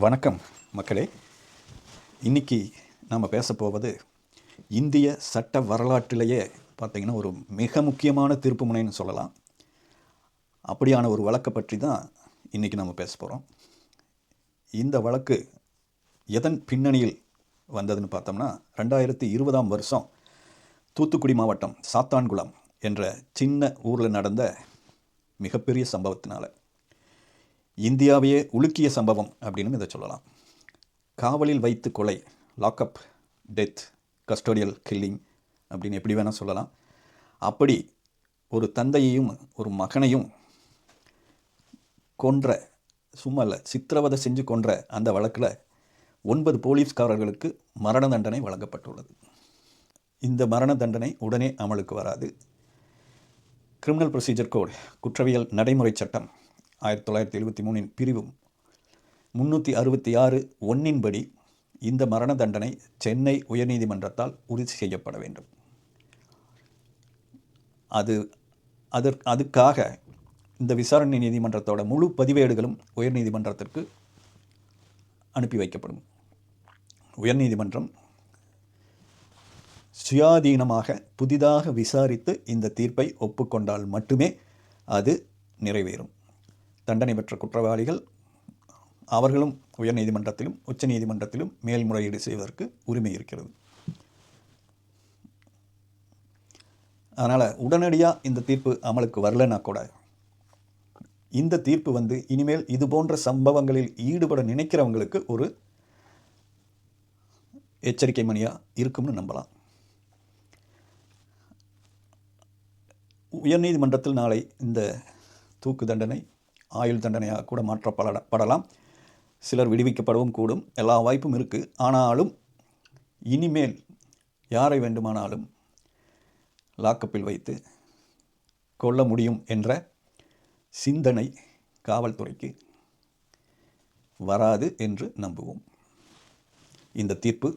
வணக்கம் மக்களே. இன்றைக்கி நாம் பேசப்போவது இந்திய சட்ட வரலாற்றிலேயே பார்த்திங்கன்னா ஒரு மிக முக்கியமான திருப்பு முனைன்னு சொல்லலாம். அப்படியான ஒரு வழக்கை பற்றி தான் இன்றைக்கி நம்ம பேச போகிறோம். இந்த வழக்கு எதன் பின்னணியில் வந்ததுன்னு பார்த்தோம்னா 2020 வருஷம் தூத்துக்குடி மாவட்டம் சாத்தான்குளம் என்ற சின்ன ஊரில் நடந்த மிகப்பெரிய சம்பவத்தினால இந்தியாவையே உலுக்கிய சம்பவம் அப்படின்னு இதை சொல்லலாம். காவலில் வைத்து கொலை, லாக்அப் டெத், கஸ்டோடியல் கில்லிங் அப்படின்னு எப்படி வேணால் சொல்லலாம். அப்படி ஒரு தந்தையையும் ஒரு மகனையும் கொன்ற, சும்மா இல்லை சித்திரவதை செஞ்சு கொன்ற அந்த வழக்கில் 9 போலீஸ்காரர்களுக்கு மரண தண்டனை வழங்கப்பட்டுள்ளது. இந்த மரண தண்டனை உடனே அமலுக்கு வராது. கிரிமினல் ப்ரொசீஜர் கோட், குற்றவியல் நடைமுறை சட்டம் 1973 பிரிவு 366(1) படி இந்த மரண தண்டனை சென்னை உயர்நீதிமன்றத்தால் உறுதி செய்யப்பட வேண்டும். அதுக்காக இந்த விசாரணை நீதிமன்றத்தோட முழு பதிவேடுகளும் உயர்நீதிமன்றத்திற்கு அனுப்பி வைக்கப்படும். உயர்நீதிமன்றம் சுயாதீனமாக புதிதாக விசாரித்து இந்த தீர்ப்பை ஒப்புக்கொண்டால் மட்டுமே அது நிறைவேறும். தண்டனை பெற்ற குற்றவாளிகள் அவர்களும் உயர்நீதிமன்றத்திலும் உச்ச நீதிமன்றத்திலும் மேல்முறையீடு செய்வதற்கு உரிமை இருக்கிறது. அதனால் உடனடியாக இந்த தீர்ப்பு அமலுக்கு வரலன்னா கூட இந்த தீர்ப்பு இனிமேல் இது போன்ற சம்பவங்களில் ஈடுபட நினைக்கிறவங்களுக்கு ஒரு எச்சரிக்கை மணியாக இருக்கும்னு நம்பலாம். உயர்நீதிமன்றத்தில் நாளை இந்த தூக்கு தண்டனை ஆயுள் தண்டனையாக கூட மாற்றப்படலாம். சிலர் விடுவிக்கப்படவும் கூடும். எல்லா வாய்ப்பும் இருக்குது. ஆனாலும் இனிமேல் யாரை வேண்டுமானாலும் லாக்கப்பில் வைத்து கொள்ள முடியும் என்ற சிந்தனை காவல்துறைக்கு வராது என்று நம்புவோம். இந்த தீர்ப்பு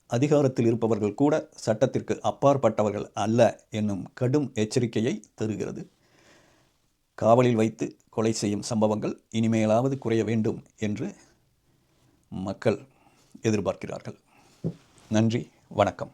அதிகாரத்தில் இருப்பவர்கள் கூட சட்டத்திற்கு அப்பாற்பட்டவர்கள் அல்ல என்னும் கடும் எச்சரிக்கையை தருகிறது. காவலில் வைத்து கொலை செய்யும் சம்பவங்கள் இனிமேலாவது குறைய வேண்டும் என்று மக்கள் எதிர்பார்க்கிறார்கள். நன்றி, வணக்கம்.